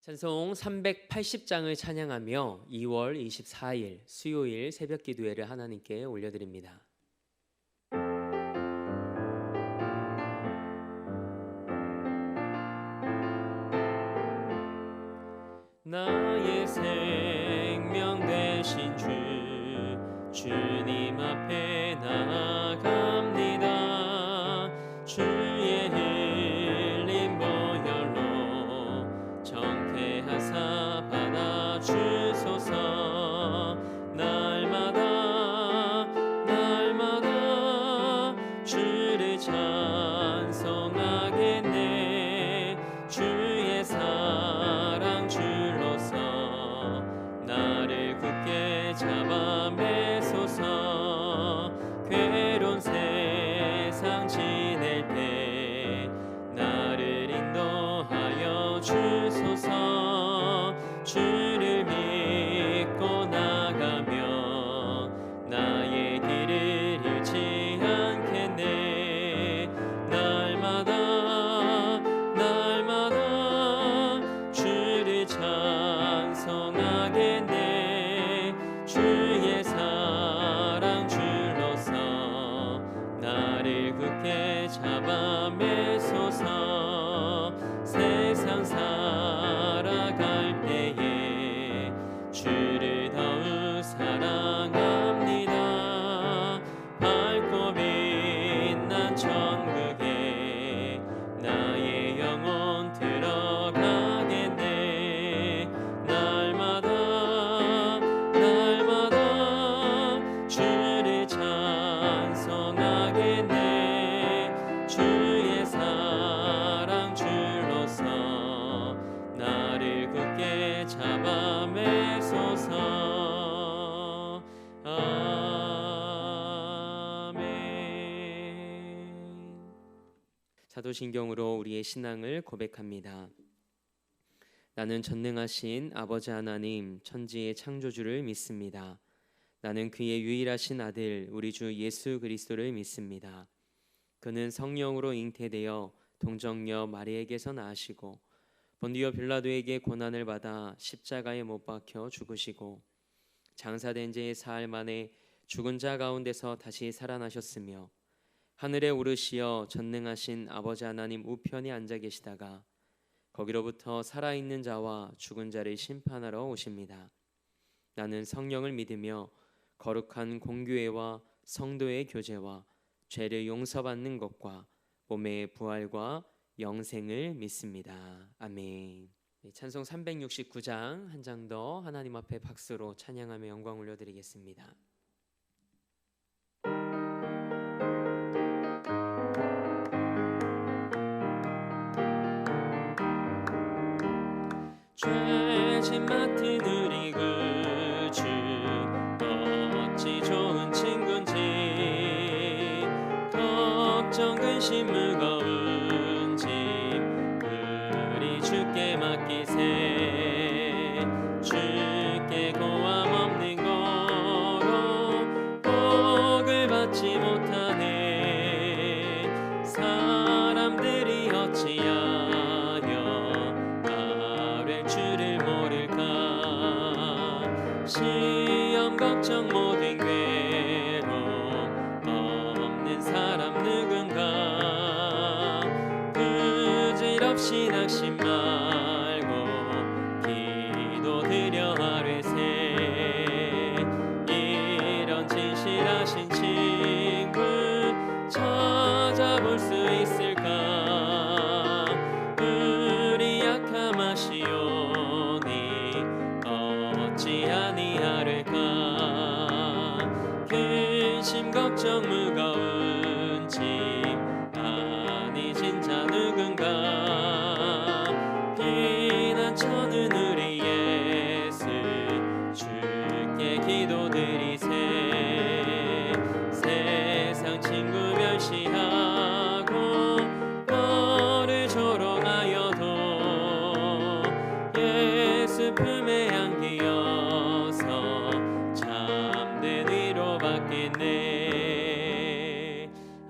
찬송 380장을 찬양하며 2월 24일 수요일 새벽 기도회를 하나님께 올려드립니다. 나의 생명 되신 주님 앞에 나아갑니다. 주의 흘린 보혈로 정케하사 받아주소서. 날마다 주를 찬송하겠네. 주의 사랑 줄로서 나를 굳게 잡아 매소서. 괴로운 세상 지낼 때 나를 인도하여 주소서. 주를 믿고 나가며 나의 길을 잃지 않겠네. 날마다 주를 찬송하겠네. 주의 사랑 줄로서 나를 굳게 잡아 매소서. 세상 살아갈 때에 주를 더욱 사랑합니다. 밝고 빛난 천국에 나의 영혼 들어가겠네. 날마다 주를 찬송하겠네. 주의 사랑 줄로서 나를 굳게 잡아 매소서. 아멘. 사도신경으로 우리의 신앙을 고백합니다. 나는 전능하신 아버지 하나님 천지의 창조주를 믿습니다. 나는 그의 유일하신 아들 우리 주 예수 그리스도를 믿습니다. 그는 성령으로 잉태되어 동정녀 마리에게서 나으시고 본디오 빌라도에게 고난을 받아 십자가에 못 박혀 죽으시고 장사된 지 사흘 만에 죽은 자 가운데서 다시 살아나셨으며 하늘에 오르시어 전능하신 아버지 하나님 우편에 앉아 계시다가 거기로부터 살아있는 자와 죽은 자를 심판하러 오십니다. 나는 성령을 믿으며 거룩한 공교회와 성도의 교제와 죄를 용서받는 것과 몸의 부활과 영생을 믿습니다. 아멘. 찬송 369장 한 장 더 하나님 앞에 박수로 찬양하며 영광 올려드리겠습니다. 죄짐 맡은 우리 그 주 어찌 좋은 친구인지 걱정 근심 무거운 짐 우리 주께 맡기세. 주께 고함 없는 거로 복을 받지 못하네. 사람들이 어찌하여 주를 모를까. 시험 걱정 모든 괴로움 없는 사람 누군가. 부질없이 낙심 말고 기도드려 아뢰세. 이런 진실하신 친구 찾아볼 수 있을까. 우리 약함 아시오니 어찌 아니하릴까. 근심 걱정 무거운 짐 아니 진짜 누군가. 피난처는 우리 예수 주께 기도드리세. 세상 친구 멸시하고 너를 조롱하여도 예수 품에 안기어서 참된 위로 받겠네.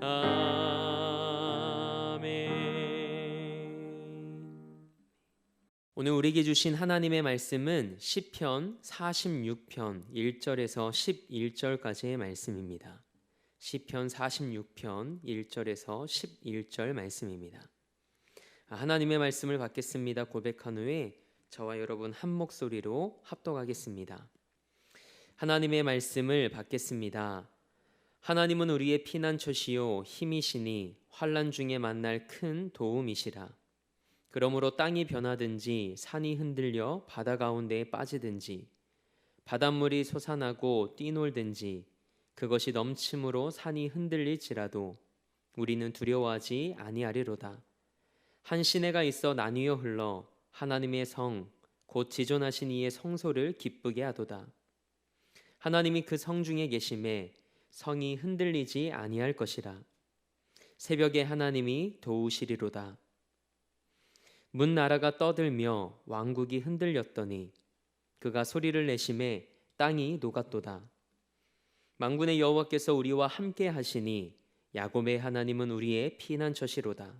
아멘. 오늘 우리에게 주신 하나님의 말씀은 시편 46편 1절에서 11절까지의 말씀입니다. 시편 46편 1절에서 11절 말씀입니다. 하나님의 말씀을 받겠습니다 고백한 후에 저와 여러분 한 목소리로 합독하겠습니다. 하나님의 말씀을 받겠습니다. 하나님은 우리의 피난처시요 힘이시니 환난 중에 만날 큰 도움이시라. 그러므로 땅이 변하든지 산이 흔들려 바다 가운데에 빠지든지 바닷물이 솟아나고 뛰놀든지 그것이 넘침으로 산이 흔들릴지라도 우리는 두려워하지 아니하리로다. 한 시내가 있어 나뉘어 흘러 하나님의 성 곧 지존하신 이의 성소를 기쁘게 하도다. 하나님이 그 성 중에 계심에 성이 흔들리지 아니할 것이라. 새벽에 하나님이 도우시리로다. 문 나라가 떠들며 왕국이 흔들렸더니 그가 소리를 내심에 땅이 녹았도다. 만군의 여호와께서 우리와 함께 하시니 야곱의 하나님은 우리의 피난처시로다.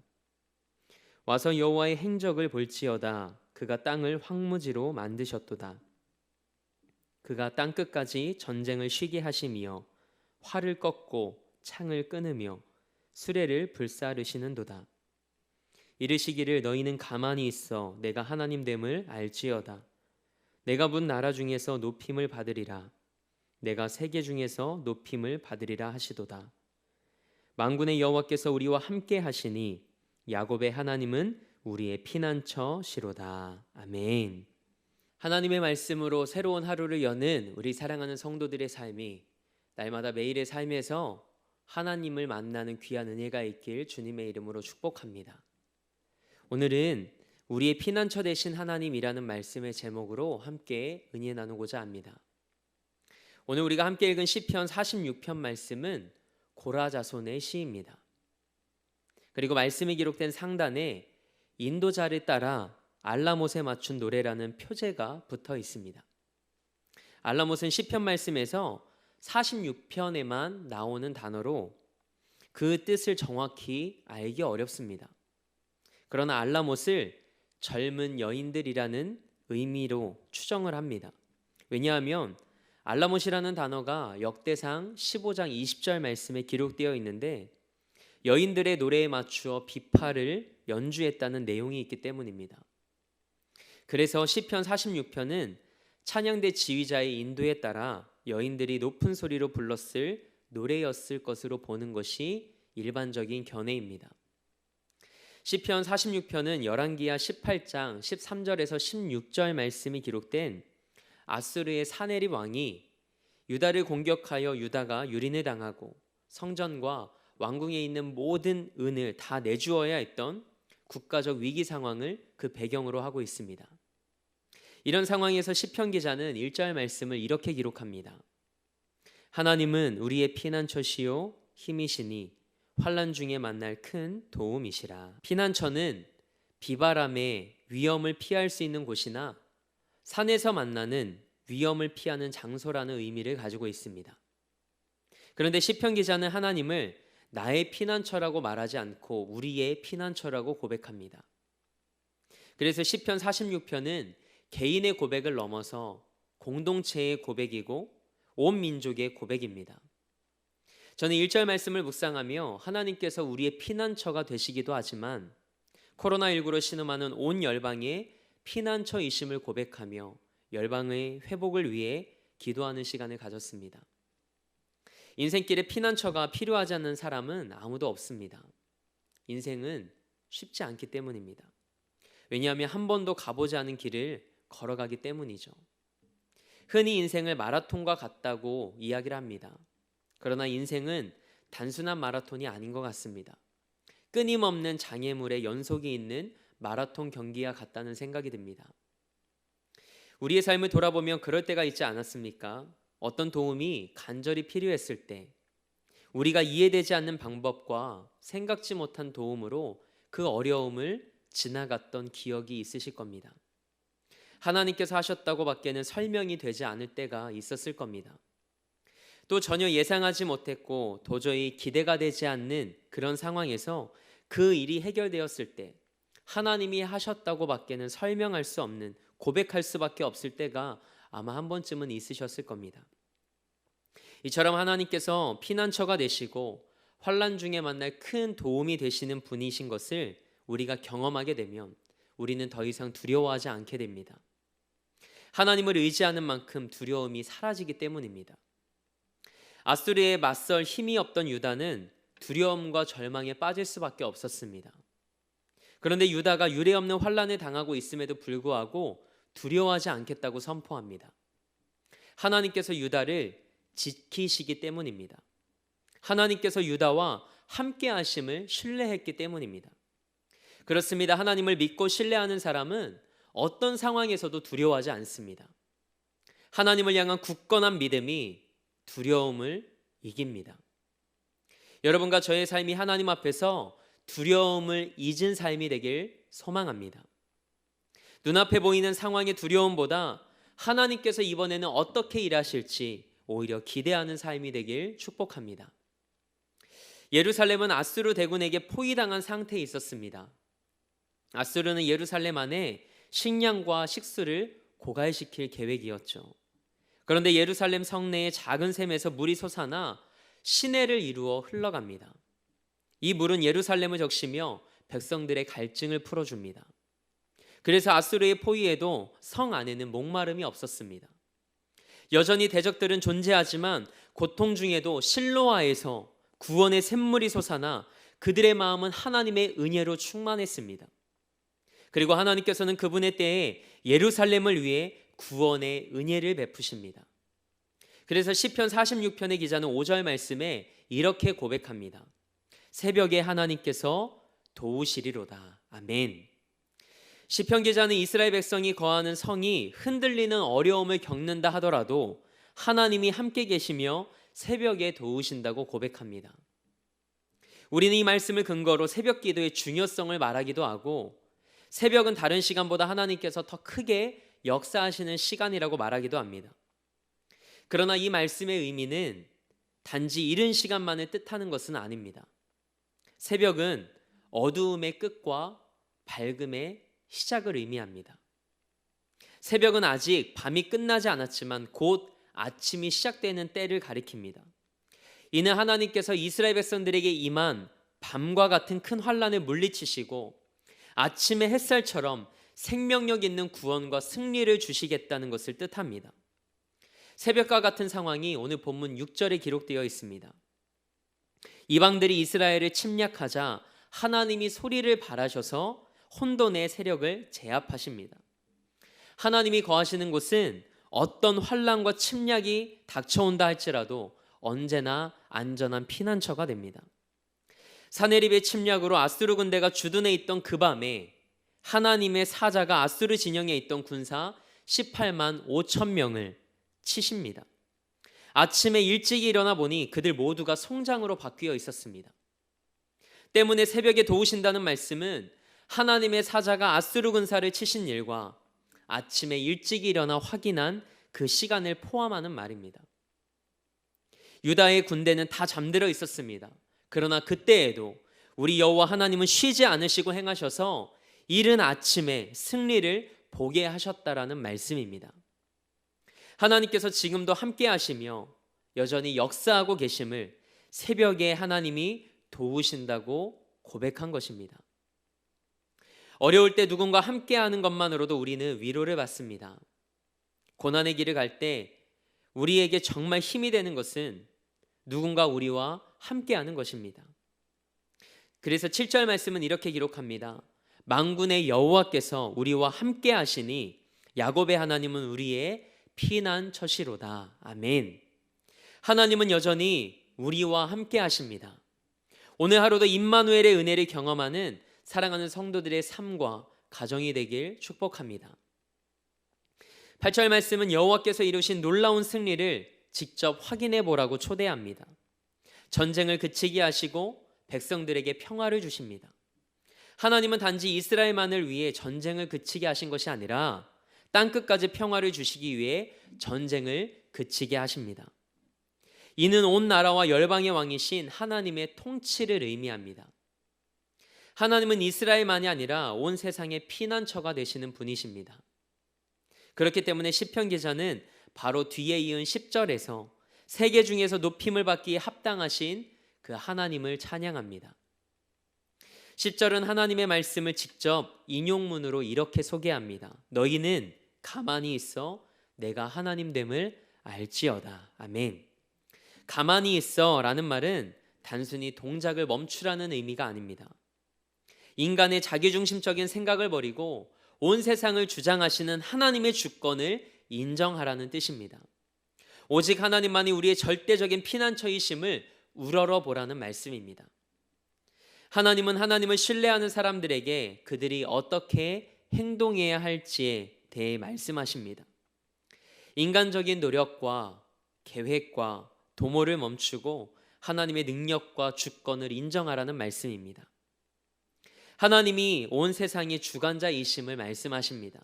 와서 여호와의 행적을 볼지어다. 그가 땅을 황무지로 만드셨도다. 그가 땅 끝까지 전쟁을 쉬게 하시며 활을 꺾고 창을 끊으며 수레를 불사르시는도다. 이르시기를 너희는 가만히 있어 내가 하나님 됨을 알지어다. 내가 문 나라 중에서 높임을 받으리라. 내가 세계 중에서 높임을 받으리라 하시도다. 만군의 여호와께서 우리와 함께 하시니 야곱의 하나님은 우리의 피난처시로다. 아멘. 하나님의 말씀으로 새로운 하루를 여는 우리 사랑하는 성도들의 삶이 날마다 매일의 삶에서 하나님을 만나는 귀한 은혜가 있길 주님의 이름으로 축복합니다. 오늘은 우리의 피난처 되신 하나님이라는 말씀의 제목으로 함께 은혜 나누고자 합니다. 오늘 우리가 함께 읽은 시편 46편 말씀은 고라 자손의 시입니다. 그리고 말씀이 기록된 상단에 인도자를 따라 알라못에 맞춘 노래라는 표제가 붙어 있습니다. 알라못은 시편 말씀에서 46편에만 나오는 단어로 그 뜻을 정확히 알기 어렵습니다. 그러나 알라못을 젊은 여인들이라는 의미로 추정을 합니다. 왜냐하면 알라못이라는 단어가 역대상 15장 20절 말씀에 기록되어 있는데 여인들의 노래에 맞추어 비파를 연주했다는 내용이 있기 때문입니다. 그래서 시편 46편은 찬양대 지휘자의 인도에 따라 여인들이 높은 소리로 불렀을 노래였을 것으로 보는 것이 일반적인 견해입니다. 시편 46편은 열왕기하 18장 13절에서 16절 말씀이 기록된 아수르의 사네립 왕이 유다를 공격하여 유다가 유린을 당하고 성전과 왕궁에 있는 모든 은을 다 내주어야 했던 국가적 위기 상황을 그 배경으로 하고 있습니다. 이런 상황에서 시편 기자는 1절 말씀을 이렇게 기록합니다. 하나님은 우리의 피난처시요 힘이시니 환난 중에 만날 큰 도움이시라. 피난처는 비바람에 위험을 피할 수 있는 곳이나 산에서 만나는 위험을 피하는 장소라는 의미를 가지고 있습니다. 그런데 시편 기자는 하나님을 나의 피난처라고 말하지 않고 우리의 피난처라고 고백합니다. 그래서 시편 46편은 개인의 고백을 넘어서 공동체의 고백이고 온 민족의 고백입니다. 저는 1절 말씀을 묵상하며 하나님께서 우리의 피난처가 되시기도 하지만 코로나19로 신음하는 온 열방의 피난처이심을 고백하며 열방의 회복을 위해 기도하는 시간을 가졌습니다. 인생길에 피난처가 필요하지 않는 사람은 아무도 없습니다. 인생은 쉽지 않기 때문입니다. 왜냐하면 한 번도 가보지 않은 길을 걸어가기 때문이죠. 흔히 인생을 마라톤과 같다고 이야기를 합니다. 그러나 인생은 단순한 마라톤이 아닌 것 같습니다. 끊임없는 장애물의 연속이 있는 마라톤 경기와 같다는 생각이 듭니다. 우리의 삶을 돌아보면 그럴 때가 있지 않았습니까? 어떤 도움이 간절히 필요했을 때 우리가 이해되지 않는 방법과 생각지 못한 도움으로 그 어려움을 지나갔던 기억이 있으실 겁니다. 하나님께서 하셨다고 밖에는 설명이 되지 않을 때가 있었을 겁니다. 또 전혀 예상하지 못했고 도저히 기대가 되지 않는 그런 상황에서 그 일이 해결되었을 때 하나님이 하셨다고 밖에는 설명할 수 없는, 고백할 수밖에 없을 때가 아마 한 번쯤은 있으셨을 겁니다. 이처럼 하나님께서 피난처가 되시고 환난 중에 만날 큰 도움이 되시는 분이신 것을 우리가 경험하게 되면 우리는 더 이상 두려워하지 않게 됩니다. 하나님을 의지하는 만큼 두려움이 사라지기 때문입니다. 아수르에 맞설 힘이 없던 유다는 두려움과 절망에 빠질 수밖에 없었습니다. 그런데 유다가 유례없는 환난을 당하고 있음에도 불구하고 두려워하지 않겠다고 선포합니다. 하나님께서 유다를 지키시기 때문입니다. 하나님께서 유다와 함께 하심을 신뢰했기 때문입니다. 그렇습니다. 하나님을 믿고 신뢰하는 사람은 어떤 상황에서도 두려워하지 않습니다. 하나님을 향한 굳건한 믿음이 두려움을 이깁니다. 여러분과 저의 삶이 하나님 앞에서 두려움을 잊은 삶이 되길 소망합니다. 눈앞에 보이는 상황의 두려움보다 하나님께서 이번에는 어떻게 일하실지 오히려 기대하는 삶이 되길 축복합니다. 예루살렘은 아수르 대군에게 포위당한 상태에 있었습니다. 아수르는 예루살렘 안에 식량과 식수를 고갈시킬 계획이었죠. 그런데 예루살렘 성내의 작은 샘에서 물이 솟아나 시내를 이루어 흘러갑니다. 이 물은 예루살렘을 적시며 백성들의 갈증을 풀어줍니다. 그래서 아수르의 포위에도 성 안에는 목마름이 없었습니다. 여전히 대적들은 존재하지만 고통 중에도 실로아에서 구원의 샘물이 솟아나 그들의 마음은 하나님의 은혜로 충만했습니다. 그리고 하나님께서는 그분의 때에 예루살렘을 위해 구원의 은혜를 베푸십니다. 그래서 시편 46편의 기자는 5절 말씀에 이렇게 고백합니다. 새벽에 하나님께서 도우시리로다. 아멘. 시편 기자는 이스라엘 백성이 거하는 성이 흔들리는 어려움을 겪는다 하더라도 하나님이 함께 계시며 새벽에 도우신다고 고백합니다. 우리는 이 말씀을 근거로 새벽 기도의 중요성을 말하기도 하고 새벽은 다른 시간보다 하나님께서 더 크게 역사하시는 시간이라고 말하기도 합니다. 그러나 이 말씀의 의미는 단지 이른 시간만을 뜻하는 것은 아닙니다. 새벽은 어두움의 끝과 밝음의 시작을 의미합니다. 새벽은 아직 밤이 끝나지 않았지만 곧 아침이 시작되는 때를 가리킵니다. 이는 하나님께서 이스라엘 백성들에게 임한 밤과 같은 큰 환난을 물리치시고 아침의 햇살처럼 생명력 있는 구원과 승리를 주시겠다는 것을 뜻합니다. 새벽과 같은 상황이 오늘 본문 6절에 기록되어 있습니다. 이방들이 이스라엘을 침략하자 하나님이 소리를 발하셔서 혼돈의 세력을 제압하십니다. 하나님이 거하시는 곳은 어떤 환난과 침략이 닥쳐온다 할지라도 언제나 안전한 피난처가 됩니다. 사네립의 침략으로 아수르 군대가 주둔해 있던 그 밤에 하나님의 사자가 아수르 진영에 있던 군사 18만 5천 명을 치십니다. 아침에 일찍 일어나 보니 그들 모두가 송장으로 바뀌어 있었습니다. 때문에 새벽에 도우신다는 말씀은 하나님의 사자가 아수르 군사를 치신 일과 아침에 일찍 일어나 확인한 그 시간을 포함하는 말입니다. 유다의 군대는 다 잠들어 있었습니다. 그러나 그때에도 우리 여호와 하나님은 쉬지 않으시고 행하셔서 이른 아침에 승리를 보게 하셨다라는 말씀입니다. 하나님께서 지금도 함께 하시며 여전히 역사하고 계심을 새벽에 하나님이 도우신다고 고백한 것입니다. 어려울 때 누군가 함께하는 것만으로도 우리는 위로를 받습니다. 고난의 길을 갈 때 우리에게 정말 힘이 되는 것은 누군가 우리와 함께하는 것입니다. 그래서 7절 말씀은 이렇게 기록합니다. 만군의 여호와께서 우리와 함께 하시니 야곱의 하나님은 우리의 피난처시로다. 아멘. 하나님은 여전히 우리와 함께 하십니다. 오늘 하루도 임마누엘의 은혜를 경험하는 사랑하는 성도들의 삶과 가정이 되길 축복합니다. 8절 말씀은 여호와께서 이루신 놀라운 승리를 직접 확인해 보라고 초대합니다. 전쟁을 그치게 하시고 백성들에게 평화를 주십니다. 하나님은 단지 이스라엘만을 위해 전쟁을 그치게 하신 것이 아니라 땅끝까지 평화를 주시기 위해 전쟁을 그치게 하십니다. 이는 온 나라와 열방의 왕이신 하나님의 통치를 의미합니다. 하나님은 이스라엘만이 아니라 온 세상의 피난처가 되시는 분이십니다. 그렇기 때문에 시편 기자는 바로 뒤에 이은 10절에서 세계 중에서 높임을 받기에 합당하신 그 하나님을 찬양합니다. 10절은 하나님의 말씀을 직접 인용문으로 이렇게 소개합니다. 너희는 가만히 있어 내가 하나님됨을 알지어다. 아멘. 가만히 있어 라는 말은 단순히 동작을 멈추라는 의미가 아닙니다. 인간의 자기중심적인 생각을 버리고 온 세상을 주장하시는 하나님의 주권을 인정하라는 뜻입니다. 오직 하나님만이 우리의 절대적인 피난처이심을 우러러 보라는 말씀입니다. 하나님은 하나님을 신뢰하는 사람들에게 그들이 어떻게 행동해야 할지에 대해 말씀하십니다. 인간적인 노력과 계획과 도모를 멈추고 하나님의 능력과 주권을 인정하라는 말씀입니다. 하나님이 온 세상의 주관자이심을 말씀하십니다.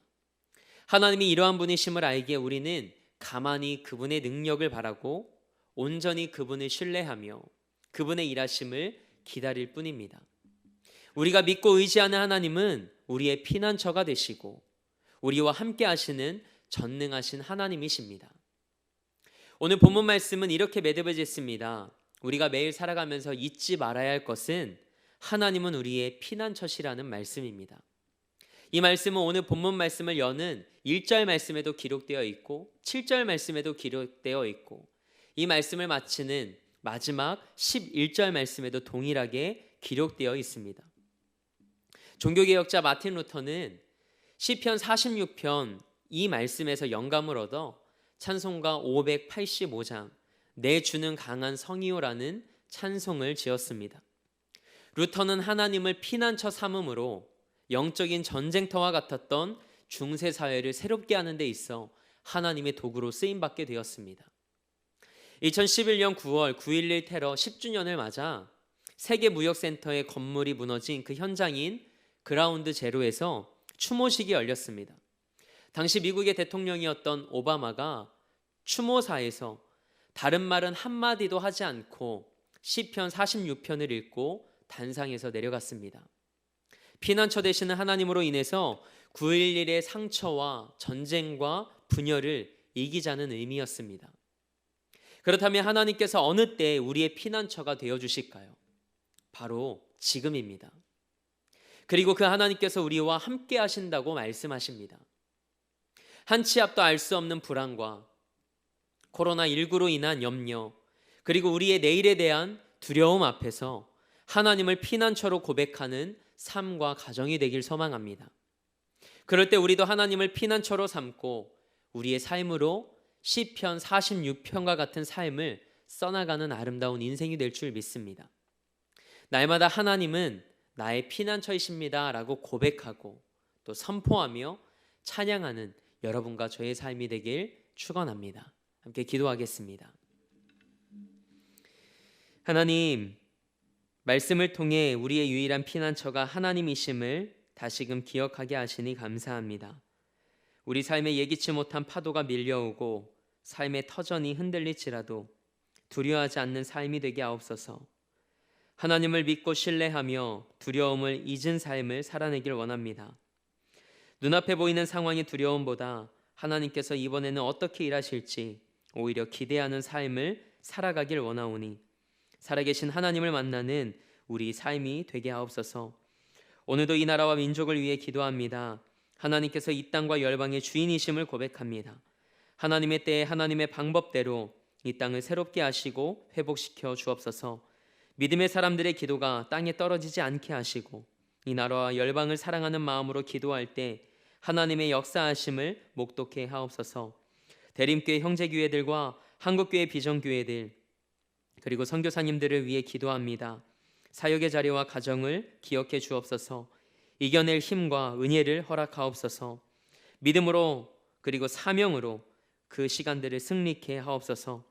하나님이 이러한 분이심을 알기에 우리는 가만히 그분의 능력을 바라고 온전히 그분을 신뢰하며 그분의 일하심을 기다릴 뿐입니다. 우리가 믿고 의지하는 하나님은 우리의 피난처가 되시고 우리와 함께 하시는 전능하신 하나님이십니다. 오늘 본문 말씀은 이렇게 매듭어졌습니다. 우리가 매일 살아가면서 잊지 말아야 할 것은 하나님은 우리의 피난처시라는 말씀입니다. 이 말씀은 오늘 본문 말씀을 여는 1절 말씀에도 기록되어 있고 7절 말씀에도 기록되어 있고 이 말씀을 마치는 마지막 11절 말씀에도 동일하게 기록되어 있습니다. 종교개혁자 마틴 루터는 시편 46편 이 말씀에서 영감을 얻어 찬송가 585장 내 주는 강한 성이요라는 찬송을 지었습니다. 루터는 하나님을 피난처 삼음으로 영적인 전쟁터와 같았던 중세 사회를 새롭게 하는 데 있어 하나님의 도구로 쓰임받게 되었습니다. 2011년 9월 9.11 테러 10주년을 맞아 세계무역센터의 건물이 무너진 그 현장인 그라운드 제로에서 추모식이 열렸습니다. 당시 미국의 대통령이었던 오바마가 추모사에서 다른 말은 한마디도 하지 않고 시편 46편을 읽고 단상에서 내려갔습니다. 피난처 되시는 하나님으로 인해서 9.11의 상처와 전쟁과 분열을 이기자는 의미였습니다. 그렇다면 하나님께서 어느 때 우리의 피난처가 되어주실까요? 바로 지금입니다. 그리고 그 하나님께서 우리와 함께 하신다고 말씀하십니다. 한 치 앞도 알 수 없는 불안과 코로나19로 인한 염려, 그리고 우리의 내일에 대한 두려움 앞에서 하나님을 피난처로 고백하는 삶과 가정이 되길 소망합니다. 그럴 때 우리도 하나님을 피난처로 삼고 우리의 삶으로 시편 46편과 같은 삶을 써나가는 아름다운 인생이 될 줄 믿습니다. 날마다 하나님은 나의 피난처이십니다 라고 고백하고 또 선포하며 찬양하는 여러분과 저의 삶이 되길 축원합니다. 함께 기도하겠습니다. 하나님, 말씀을 통해 우리의 유일한 피난처가 하나님이심을 다시금 기억하게 하시니 감사합니다. 우리 삶에 예기치 못한 파도가 밀려오고 삶의 터전이 흔들릴지라도 두려워하지 않는 삶이 되게 하옵소서. 하나님을 믿고 신뢰하며 두려움을 잊은 삶을 살아내길 원합니다. 눈앞에 보이는 상황의 두려움보다 하나님께서 이번에는 어떻게 일하실지 오히려 기대하는 삶을 살아가길 원하오니 살아계신 하나님을 만나는 우리 삶이 되게 하옵소서. 오늘도 이 나라와 민족을 위해 기도합니다. 하나님께서 이 땅과 열방의 주인이심을 고백합니다. 하나님의 때에 하나님의 방법대로 이 땅을 새롭게 하시고 회복시켜 주옵소서. 믿음의 사람들의 기도가 땅에 떨어지지 않게 하시고 이 나라와 열방을 사랑하는 마음으로 기도할 때 하나님의 역사하심을 목독해 하옵소서. 대림교회 형제교회들과 한국교회 비전교회들 그리고 선교사님들을 위해 기도합니다. 사역의 자리와 가정을 기억해 주옵소서. 이겨낼 힘과 은혜를 허락하옵소서. 믿음으로 그리고 사명으로 그 시간들을 승리케 하옵소서.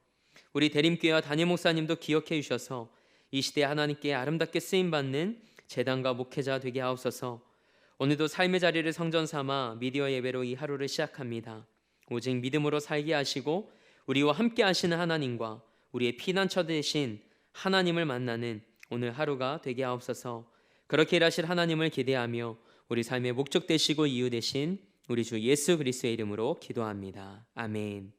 우리 대림교회와 담임 목사님도 기억해 주셔서 이 시대에 하나님께 아름답게 쓰임받는 제단과 목회자 되게 하옵소서. 오늘도 삶의 자리를 성전 삼아 미디어 예배로 이 하루를 시작합니다. 오직 믿음으로 살게 하시고 우리와 함께 하시는 하나님과 우리의 피난처 되신 하나님을 만나는 오늘 하루가 되게 하옵소서. 그렇게 일하실 하나님을 기대하며 우리 삶의 목적 되시고 이유 되신 우리 주 예수 그리스도의 이름으로 기도합니다. 아멘.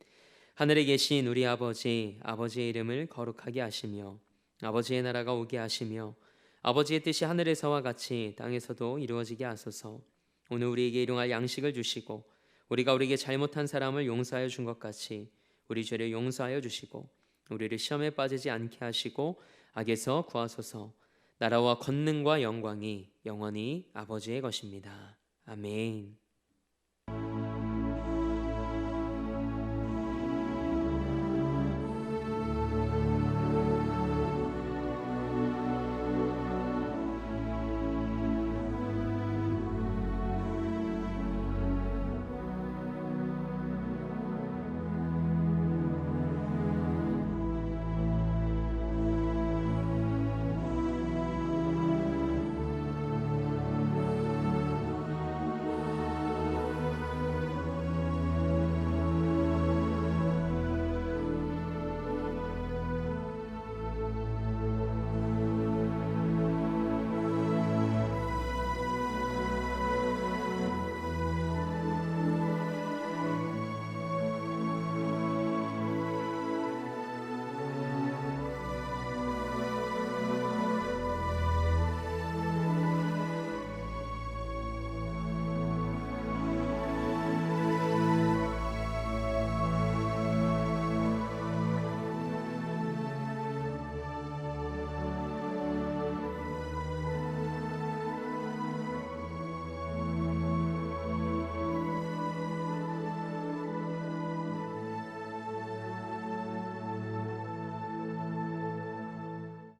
하늘에 계신 우리 아버지, 아버지의 이름을 거룩하게 하시며 아버지의 나라가 오게 하시며 아버지의 뜻이 하늘에서와 같이 땅에서도 이루어지게 하소서. 오늘 우리에게 일용할 양식을 주시고 우리가 우리에게 잘못한 사람을 용서하여 준 것 같이 우리 죄를 용서하여 주시고 우리를 시험에 빠지지 않게 하시고 악에서 구하소서. 나라와 권능과 영광이 영원히 아버지의 것입니다. 아멘.